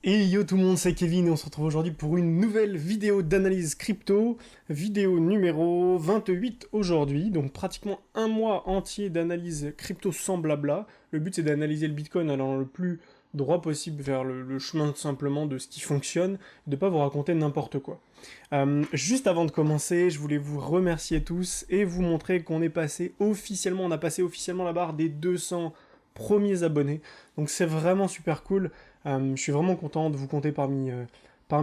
Et yo tout le monde, c'est Kevin et on se retrouve aujourd'hui pour une nouvelle vidéo d'analyse crypto, vidéo numéro 28 aujourd'hui, donc pratiquement un mois entier d'analyse crypto sans blabla. Le but c'est d'analyser le Bitcoin allant le plus droit possible vers le chemin simplement de ce qui fonctionne, de pas vous raconter n'importe quoi. Juste avant de commencer, je voulais vous remercier tous et vous montrer qu'on est passé officiellement, on a passé officiellement la barre des 200 premiers abonnés, donc c'est vraiment super cool. Je suis vraiment content de vous compter parmi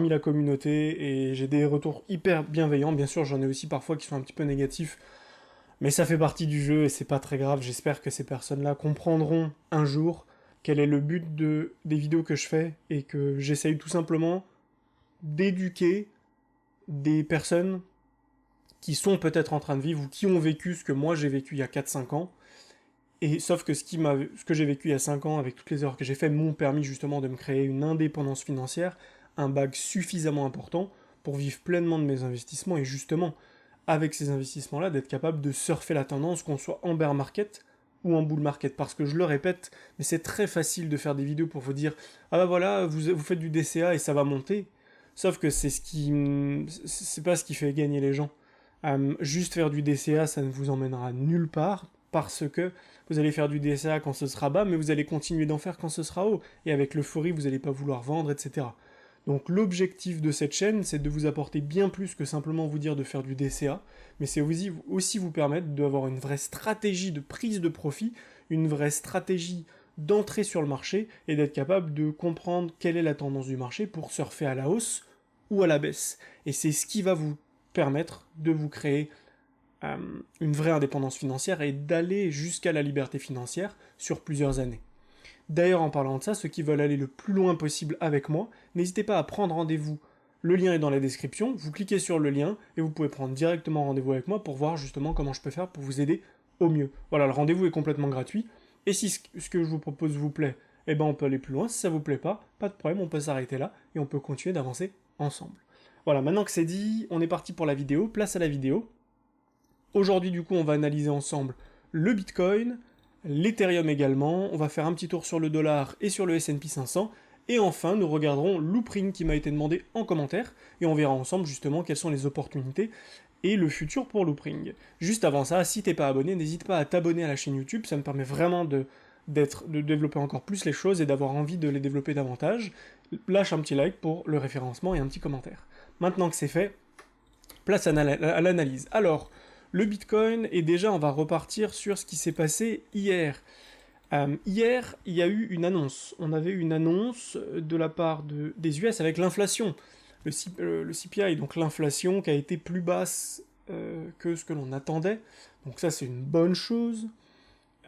la communauté et j'ai des retours hyper bienveillants. Bien sûr, j'en ai aussi parfois qui sont un petit peu négatifs, mais ça fait partie du jeu et c'est pas très grave. J'espère que ces personnes-là comprendront un jour quel est le but des vidéos que je fais et que j'essaye tout simplement d'éduquer des personnes qui sont peut-être en train de vivre ou qui ont vécu ce que moi j'ai vécu il y a 4-5 ans. Et sauf que ce que j'ai vécu il y a 5 ans avec toutes les erreurs que j'ai faites m'ont permis justement de me créer une indépendance financière, un bag suffisamment important pour vivre pleinement de mes investissements et justement avec ces investissements-là d'être capable de surfer la tendance qu'on soit en bear market ou en bull market. Parce que je le répète, mais c'est très facile de faire des vidéos pour vous dire ah bah voilà, vous faites du DCA et ça va monter. Sauf que c'est pas ce qui fait gagner les gens. Juste faire du DCA, ça ne vous emmènera nulle part parce que vous allez faire du DCA quand ce sera bas, mais vous allez continuer d'en faire quand ce sera haut. Et avec l'euphorie, vous n'allez pas vouloir vendre, etc. Donc l'objectif de cette chaîne, c'est de vous apporter bien plus que simplement vous dire de faire du DCA, mais c'est aussi vous permettre d'avoir une vraie stratégie de prise de profit, une vraie stratégie d'entrée sur le marché, et d'être capable de comprendre quelle est la tendance du marché pour surfer à la hausse ou à la baisse. Et c'est ce qui va vous permettre de vous créer euh, une vraie indépendance financière et d'aller jusqu'à la liberté financière sur plusieurs années. D'ailleurs, en parlant de ça, ceux qui veulent aller le plus loin possible avec moi, n'hésitez pas à prendre rendez-vous. Le lien est dans la description, vous cliquez sur le lien et vous pouvez prendre directement rendez-vous avec moi pour voir justement comment je peux faire pour vous aider au mieux. Voilà, le rendez-vous est complètement gratuit et si ce que je vous propose vous plaît, eh ben on peut aller plus loin. Si ça vous plaît pas de problème, on peut s'arrêter là et on peut continuer d'avancer ensemble. Voilà, maintenant que c'est dit, on est parti pour la vidéo, place à la vidéo. Aujourd'hui, du coup, on va analyser ensemble le Bitcoin, l'Ethereum également, on va faire un petit tour sur le dollar et sur le S&P 500, et enfin, nous regarderons Loopring qui m'a été demandé en commentaire, et on verra ensemble justement quelles sont les opportunités et le futur pour Loopring. Juste avant ça, si t'es pas abonné, n'hésite pas à t'abonner à la chaîne YouTube, ça me permet vraiment de développer encore plus les choses et d'avoir envie de les développer davantage. Lâche un petit like pour le référencement et un petit commentaire. Maintenant que c'est fait, place à l'analyse. Alors, le Bitcoin, et déjà on va repartir sur ce qui s'est passé hier. Hier, il y a eu une annonce. On avait eu une annonce de la part des US avec l'inflation. Le CPI, donc l'inflation qui a été plus basse que ce que l'on attendait. Donc ça c'est une bonne chose.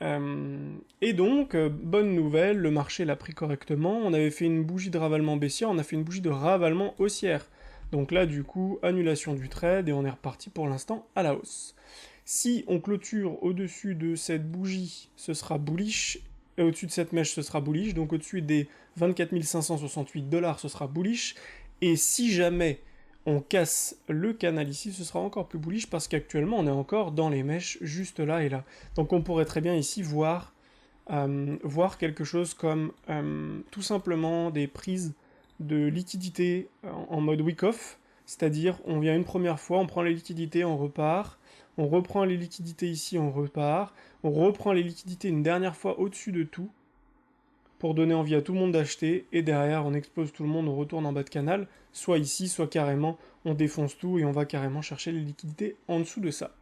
Et donc, bonne nouvelle, le marché l'a pris correctement. On avait fait une bougie de ravalement baissière, on a fait une bougie de ravalement haussière. Donc là, du coup, annulation du trade et on est reparti pour l'instant à la hausse. Si on clôture au-dessus de cette bougie, ce sera bullish, et au-dessus de cette mèche, ce sera bullish, donc au-dessus des 24 568 $, ce sera bullish, et si jamais on casse le canal ici, ce sera encore plus bullish parce qu'actuellement on est encore dans les mèches juste là et là. Donc on pourrait très bien ici voir quelque chose comme tout simplement des prises de liquidités en mode wick-off, c'est-à-dire on vient une première fois, on prend les liquidités, on repart, on reprend les liquidités ici, on repart, on reprend les liquidités une dernière fois au-dessus de tout, pour donner envie à tout le monde d'acheter, et derrière on explose tout le monde, on retourne en bas de canal, soit ici, soit carrément on défonce tout et on va carrément chercher les liquidités en dessous de ça,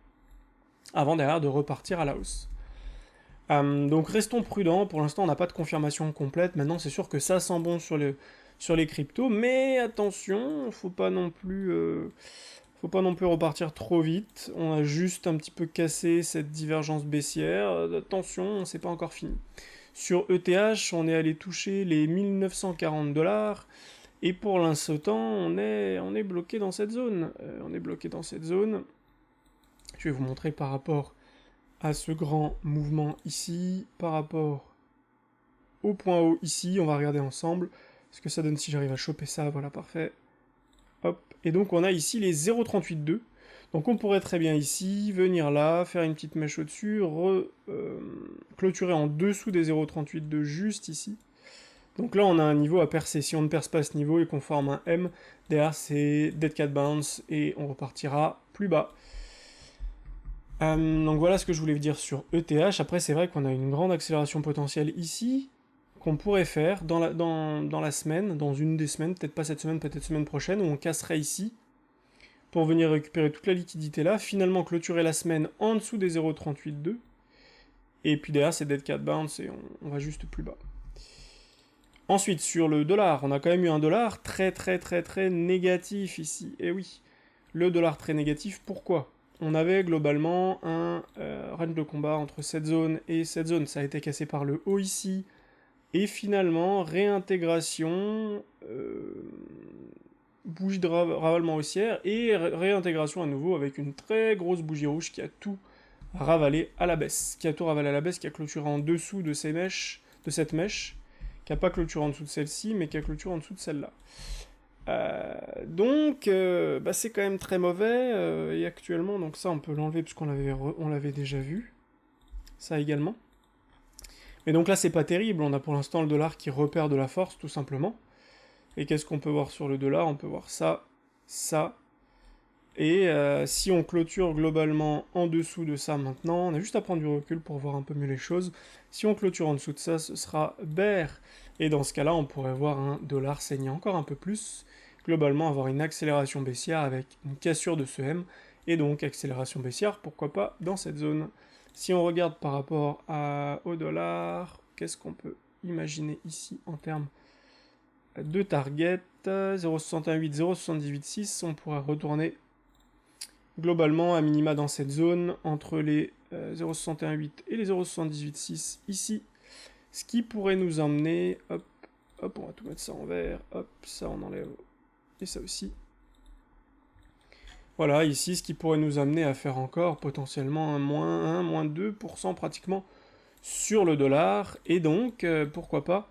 avant derrière de repartir à la hausse. Donc restons prudents, pour l'instant on n'a pas de confirmation complète, maintenant c'est sûr que ça sent bon sur les cryptos, mais attention, faut pas non plus repartir trop vite, on a juste un petit peu cassé cette divergence baissière, attention, c'est pas encore fini. Sur ETH, on est allé toucher les 1940 $, et pour l'instant, on est bloqué dans cette zone. On est bloqué dans cette zone. Je vais vous montrer par rapport à ce grand mouvement ici, par rapport au point haut ici, on va regarder ensemble ce que ça donne si j'arrive à choper ça, voilà, parfait. Hop, et donc on a ici les 0,382. Donc on pourrait très bien ici, venir là, faire une petite mèche au-dessus, clôturer en dessous des 0,382 juste ici. Donc là, on a un niveau à percer. Si on ne perce pas ce niveau et qu'on forme un M, derrière c'est Dead Cat Bounce et on repartira plus bas. Donc voilà ce que je voulais vous dire sur ETH. Après, c'est vrai qu'on a une grande accélération potentielle ici, qu'on pourrait faire dans la semaine, dans une des semaines, peut-être pas cette semaine, peut-être semaine prochaine, où on casserait ici, pour venir récupérer toute la liquidité là, finalement clôturer la semaine en dessous des 0,382, et puis derrière c'est Dead Cat Bounce et on va juste plus bas. Ensuite, sur le dollar, on a quand même eu un dollar très négatif ici. Et oui, le dollar très négatif, pourquoi? On avait globalement un range de combat entre cette zone et cette zone. Ça a été cassé par le haut ici. Et finalement, réintégration, bougie de ravalement haussière, et réintégration à nouveau avec une très grosse bougie rouge qui a tout ravalé à la baisse. Qui a tout ravalé à la baisse, qui a clôturé en dessous de ces mèches, de cette mèche, qui n'a pas clôturé en dessous de celle-ci, mais qui a clôturé en dessous de celle-là. Donc, c'est quand même très mauvais, et actuellement, donc ça on peut l'enlever puisqu'on l'avait déjà vu, ça également. Mais donc là c'est pas terrible, on a pour l'instant le dollar qui repère de la force tout simplement. Et qu'est-ce qu'on peut voir sur le dollar? On peut voir ça, ça, et si on clôture globalement en dessous de ça maintenant, on a juste à prendre du recul pour voir un peu mieux les choses. Si on clôture en dessous de ça, ce sera bear. Et dans ce cas-là, on pourrait voir un dollar saigner encore un peu plus. Globalement, avoir une accélération baissière avec une cassure de ce M. Et donc, accélération baissière, pourquoi pas dans cette zone. Si on regarde par rapport au dollar, qu'est-ce qu'on peut imaginer ici en termes de target? 0,68, 0,786, on pourrait retourner globalement à minima dans cette zone entre les 0,618 et les 0,786 ici, ce qui pourrait nous emmener, hop, on va tout mettre ça en vert, hop, ça on enlève, et ça aussi. Voilà, ici, ce qui pourrait nous amener à faire encore potentiellement un moins 1, moins 2% pratiquement sur le dollar, et donc, pourquoi pas,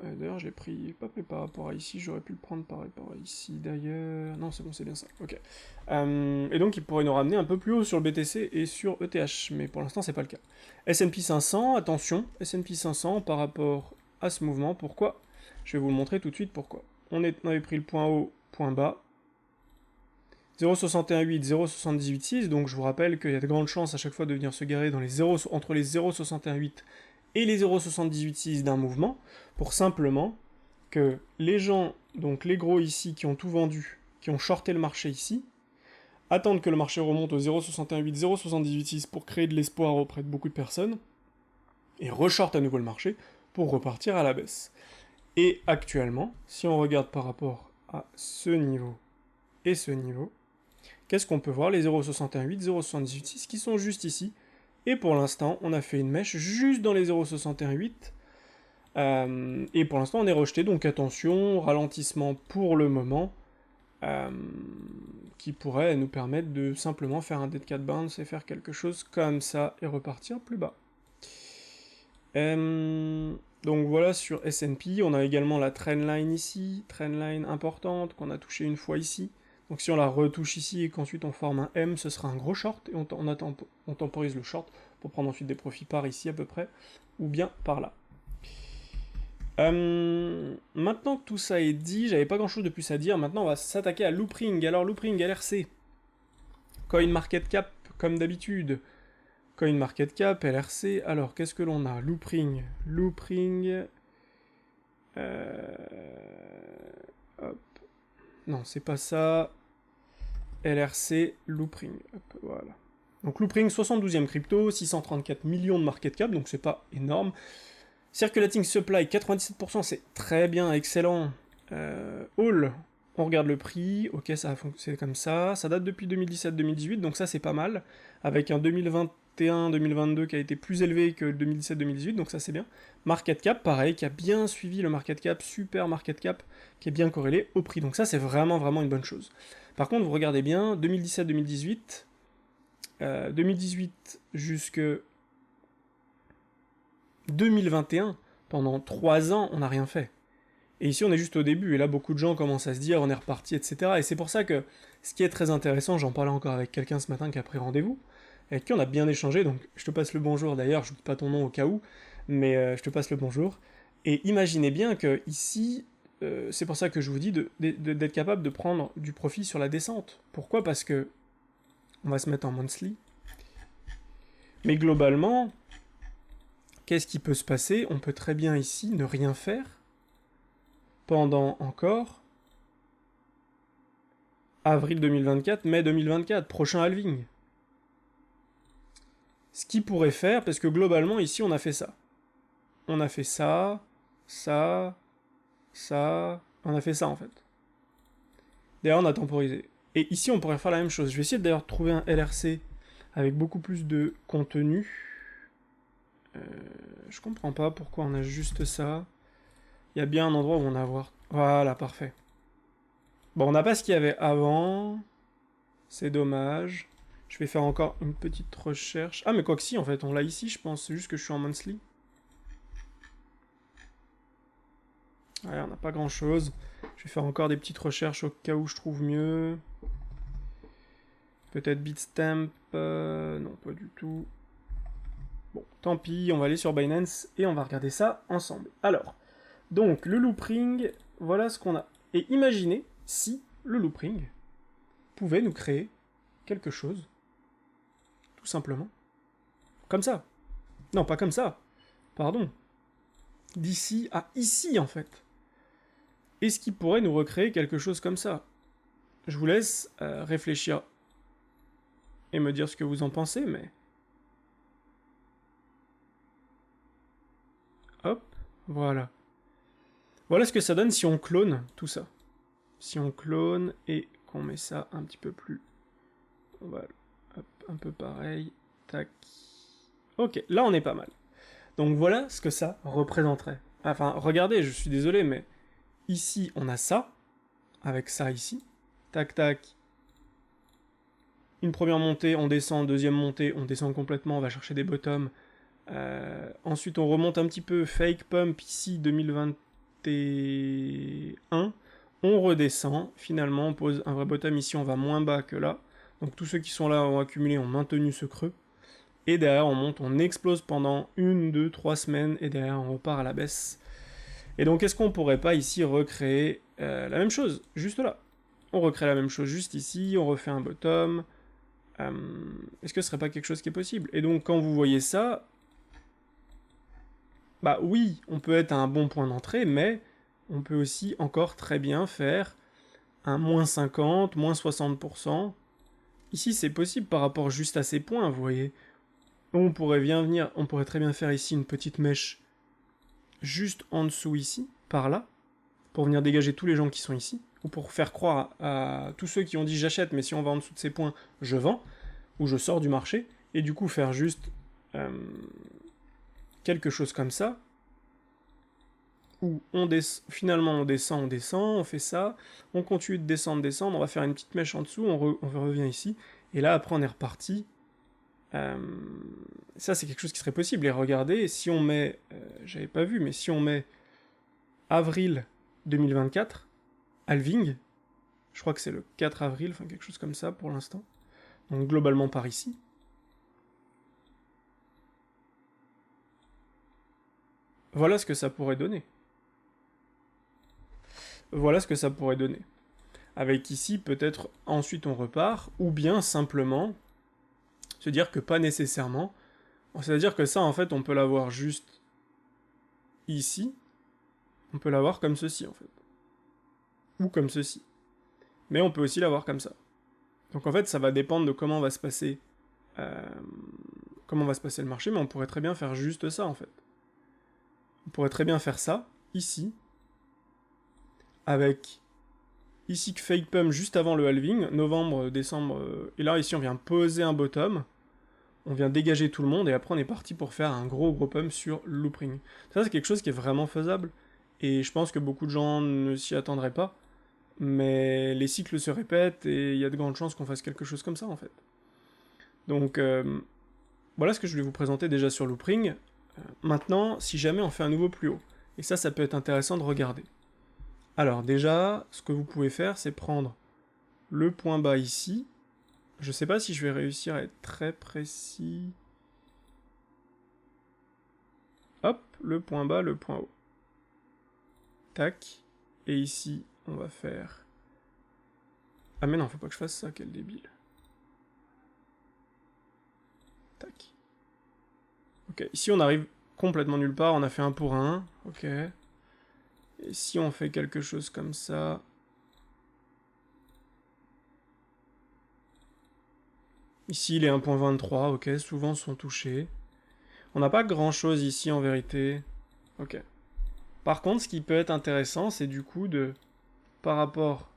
d'ailleurs, je l'ai pas pris par rapport à ici, j'aurais pu le prendre par rapport à ici d'ailleurs. Non, c'est bon, c'est bien ça. Ok. Et donc, il pourrait nous ramener un peu plus haut sur le BTC et sur ETH, mais pour l'instant, c'est pas le cas. S&P 500, attention, S&P 500 par rapport à ce mouvement. Pourquoi? Je vais vous le montrer tout de suite pourquoi. On avait pris le point haut, point bas. 0,618, 0,786, donc je vous rappelle qu'il y a de grandes chances à chaque fois de venir se garer dans les entre les 0,618 et les 0,786 d'un mouvement, pour simplement que les gens, donc les gros ici, qui ont tout vendu, qui ont shorté le marché ici, attendent que le marché remonte aux 0,618, 0,786 pour créer de l'espoir auprès de beaucoup de personnes, et reshort à nouveau le marché pour repartir à la baisse. Et actuellement, si on regarde par rapport à ce niveau et ce niveau, qu'est-ce qu'on peut voir? Les 0,68, 0,786 qui sont juste ici. Et pour l'instant, on a fait une mèche juste dans les 0,68. Et pour l'instant, on est rejeté. Donc attention, ralentissement pour le moment. Qui pourrait nous permettre de simplement faire un dead cat bounce et faire quelque chose comme ça et repartir plus bas. Donc voilà sur S&P. On a également la trendline ici. Trendline importante qu'on a touché une fois ici. Donc si on la retouche ici et qu'ensuite on forme un M, ce sera un gros short et on temporise le short pour prendre ensuite des profits par ici à peu près, ou bien par là. Maintenant que tout ça est dit, j'avais pas grand chose de plus à dire, maintenant on va s'attaquer à Loopring. Alors Loopring, LRC, CoinMarketCap comme d'habitude, CoinMarketCap, LRC, alors qu'est-ce que l'on a? Loopring, hop. Non, c'est pas ça. LRC, Loopring. Hop, voilà. Donc Loopring, 72e crypto, 634 millions de market cap, donc c'est pas énorme. Circulating supply, 97%, c'est très bien, excellent. All, on regarde le prix, ok, ça a fonctionné comme ça. Ça date depuis 2017-2018, donc ça c'est pas mal. Avec un 2021-2022 qui a été plus élevé que 2017-2018, donc ça c'est bien. Market cap, pareil, qui a bien suivi le market cap, super market cap, qui est bien corrélé au prix. Donc ça c'est vraiment une bonne chose. Par contre, vous regardez bien, 2017-2018, 2018 jusque 2021, pendant 3 ans, on n'a rien fait. Et ici, on est juste au début, et là, beaucoup de gens commencent à se dire, on est reparti, etc. Et c'est pour ça que, ce qui est très intéressant, j'en parlais encore avec quelqu'un ce matin qui a pris rendez-vous, avec qui on a bien échangé, donc je te passe le bonjour d'ailleurs, je ne dis pas ton nom au cas où, mais je te passe le bonjour. Et imaginez bien que ici, c'est pour ça que je vous dis d'être capable de prendre du profit sur la descente. Pourquoi? Parce que on va se mettre en monthly. Mais globalement, qu'est-ce qui peut se passer? On peut très bien ici ne rien faire pendant encore avril 2024, mai 2024, prochain halving. Ce qui pourrait faire, parce que globalement ici on a fait ça. On a fait ça, ça, ça, on a fait ça en fait. D'ailleurs on a temporisé. Et ici on pourrait faire la même chose. Je vais essayer d'ailleurs de trouver un LRC avec beaucoup plus de contenu. Je comprends pas pourquoi on a juste ça. Il y a bien un endroit où on a à voir. Voilà, parfait. Bon, on n'a pas ce qu'il y avait avant. C'est dommage. Je vais faire encore une petite recherche. Ah, mais quoi que si, en fait, on l'a ici, je pense. C'est juste que je suis en monthly. Ouais, on n'a pas grand-chose. Je vais faire encore des petites recherches au cas où je trouve mieux. Peut-être Bitstamp. Non, pas du tout. Bon, tant pis, on va aller sur Binance et on va regarder ça ensemble. Alors, donc, le loopring, voilà ce qu'on a. Et imaginez si le loopring pouvait nous créer quelque chose, tout simplement, comme ça. Non, pas comme ça, pardon. D'ici à ici, en fait. Est-ce qu'il pourrait nous recréer quelque chose comme ça? Je vous laisse réfléchir et me dire ce que vous en pensez, mais... Hop, voilà. Voilà ce que ça donne si on clone tout ça. Si on clone et qu'on met ça un petit peu plus... On va... Hop, un peu pareil. Tac. Ok, là on est pas mal. Donc voilà ce que ça représenterait. Enfin, regardez, je suis désolé, mais... Ici, on a ça, avec ça ici. Tac, tac. Une première montée, on descend. Deuxième montée, on descend complètement, on va chercher des bottoms. Ensuite, on remonte un petit peu. Fake pump ici, 2021. On redescend. Finalement, on pose un vrai bottom ici, on va moins bas que là. Donc tous ceux qui sont là ont accumulé, ont maintenu ce creux. Et derrière, on monte, on explose pendant 1, 2, 3 semaines. Et derrière, on repart à la baisse. Et donc, est-ce qu'on pourrait pas ici recréer la même chose, juste là? On recrée la même chose juste ici, on refait un bottom. Est-ce que ce serait pas quelque chose qui est possible? Et donc, quand vous voyez ça, bah oui, on peut être à un bon point d'entrée, mais on peut aussi encore très bien faire un moins 50, moins 60%. Ici, c'est possible par rapport juste à ces points, vous voyez. On pourrait on pourrait très bien faire ici une petite mèche juste en dessous ici, par là, pour venir dégager tous les gens qui sont ici, ou pour faire croire à tous ceux qui ont dit j'achète, mais si on va en dessous de ces points, je vends, ou je sors du marché, et du coup faire juste quelque chose comme ça, où finalement on descend, on fait ça, on continue de descendre, on va faire une petite mèche en dessous, on revient ici, et là après on est reparti. Ça c'est quelque chose qui serait possible, et regardez, si on met, j'avais pas vu, mais si on met avril 2024, halving, je crois que c'est le 4 avril, enfin quelque chose comme ça pour l'instant, donc globalement par ici. Voilà ce que ça pourrait donner. Voilà ce que ça pourrait donner. Avec ici, peut-être ensuite on repart, ou bien simplement se dire que pas nécessairement. C'est-à-dire que ça, en fait, on peut l'avoir juste ici. On peut l'avoir comme ceci, en fait. Ou comme ceci. Mais on peut aussi l'avoir comme ça. Donc en fait, ça va dépendre de comment va se passer le marché, mais on pourrait très bien faire juste ça, en fait. On pourrait très bien faire ça, ici, avec ici que fake pump juste avant le halving, novembre, décembre, et là ici on vient poser un bottom, on vient dégager tout le monde, et après on est parti pour faire un gros pump sur loopring. Ça c'est quelque chose qui est vraiment faisable, et je pense que beaucoup de gens ne s'y attendraient pas, mais les cycles se répètent, et il y a de grandes chances qu'on fasse quelque chose comme ça en fait. Donc voilà ce que je vais vous présenter déjà sur loopring. Maintenant, si jamais on fait un nouveau plus haut, et ça peut être intéressant de regarder. Alors déjà, ce que vous pouvez faire, c'est prendre le point bas ici. Je sais pas si je vais réussir à être très précis. hop, le point bas, le point haut. Tac. Et ici, on va faire... Ah mais non, faut pas que je fasse ça, quel débile. Tac. Ok, ici on arrive complètement nulle part, on a fait 1 pour 1, ok. Et si on fait quelque chose comme ça... Ici il est 1.23, ok, souvent sont touchés. On n'a pas grand chose ici en vérité. Ok. Par contre, ce qui peut être intéressant, c'est du coup de, par rapport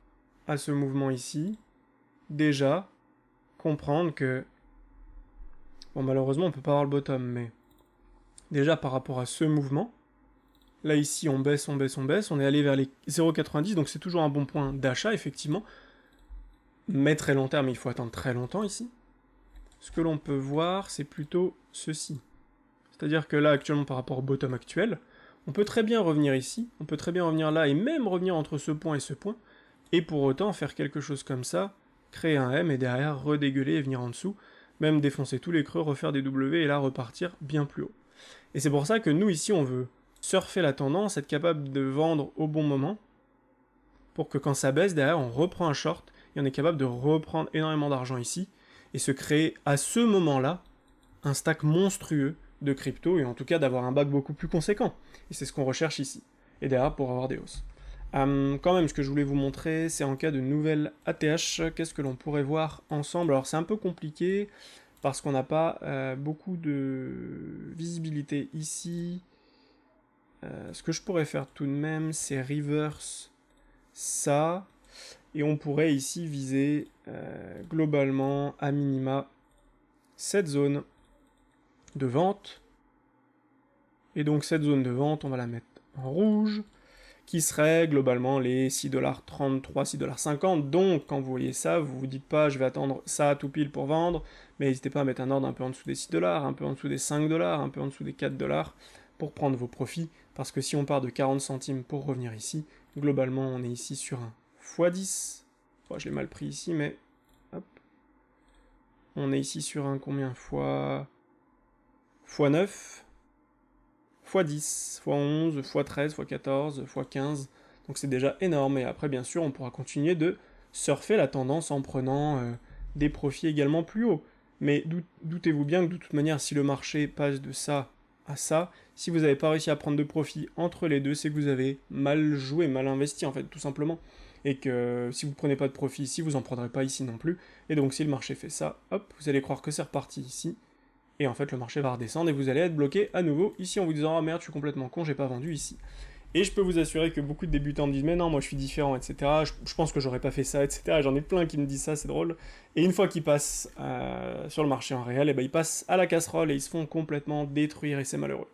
à ce mouvement ici, déjà comprendre que... Bon, malheureusement, on peut pas avoir le bottom, mais... Déjà, par rapport à ce mouvement, là, ici, on baisse, on baisse, on baisse, on est allé vers les 0,90, donc c'est toujours un bon point d'achat, effectivement. Mais très long terme, il faut attendre très longtemps, ici. Ce que l'on peut voir, c'est plutôt ceci. C'est-à-dire que là, actuellement, par rapport au bottom actuel, on peut très bien revenir ici, on peut très bien revenir là, et même revenir entre ce point et ce point, et pour autant faire quelque chose comme ça, créer un M, et derrière redégueuler et venir en dessous, même défoncer tous les creux, refaire des W, et là repartir bien plus haut. Et c'est pour ça que nous, ici, on veut surfer la tendance, être capable de vendre au bon moment, pour que quand ça baisse, derrière, on reprend un short, et on est capable de reprendre énormément d'argent ici, et se créer à ce moment-là un stack monstrueux de crypto, et en tout cas d'avoir un bac beaucoup plus conséquent. Et c'est ce qu'on recherche ici. Et derrière, pour avoir des hausses. Quand même, ce que je voulais vous montrer, c'est en cas de nouvelle ATH, qu'est-ce que l'on pourrait voir ensemble. Alors c'est un peu compliqué, parce qu'on n'a pas beaucoup de visibilité ici. Ce que je pourrais faire tout de même, c'est reverse ça, et on pourrait ici viser globalement, à minima, cette zone de vente. Et donc cette zone de vente, on va la mettre en rouge, qui serait globalement les 6,33$, 6,50$. Donc quand vous voyez ça, vous vous dites pas je vais attendre ça tout pile pour vendre, mais n'hésitez pas à mettre un ordre un peu en dessous des 6$, un peu en dessous des 5$, un peu en dessous des 4$ pour prendre vos profits, parce que si on part de 40 centimes pour revenir ici, globalement on est ici sur un x10. Bon, je l'ai mal pris ici, mais hop. On est ici sur un combien x9, x10, x11, x13, x14, x15, donc c'est déjà énorme, et après bien sûr on pourra continuer de surfer la tendance en prenant des profits également plus hauts. Mais doutez-vous bien que de toute manière, si le marché passe de ça à ça, si vous n'avez pas réussi à prendre de profit entre les deux, c'est que vous avez mal joué, mal investi en fait, tout simplement. Et que si vous ne prenez pas de profit ici, vous n'en prendrez pas ici non plus. Et donc si le marché fait ça, hop, vous allez croire que c'est reparti ici, et en fait le marché va redescendre et vous allez être bloqué à nouveau ici en vous disant « Ah merde, je suis complètement con, j'ai pas vendu ici ». Et je peux vous assurer que beaucoup de débutants me disent « Mais non, moi je suis différent, etc. Je pense que j'aurais pas fait ça, etc. » Et j'en ai plein qui me disent ça, c'est drôle. Et une fois qu'ils passent sur le marché en réel, et ben ils passent à la casserole et ils se font complètement détruire et c'est malheureux.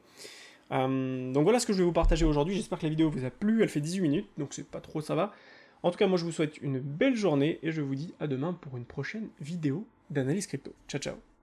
Donc voilà ce que je vais vous partager aujourd'hui, j'espère que la vidéo vous a plu, elle fait 18 minutes, donc c'est pas trop, ça va. En tout cas, moi je vous souhaite une belle journée et je vous dis à demain pour une prochaine vidéo d'analyse crypto. Ciao ciao.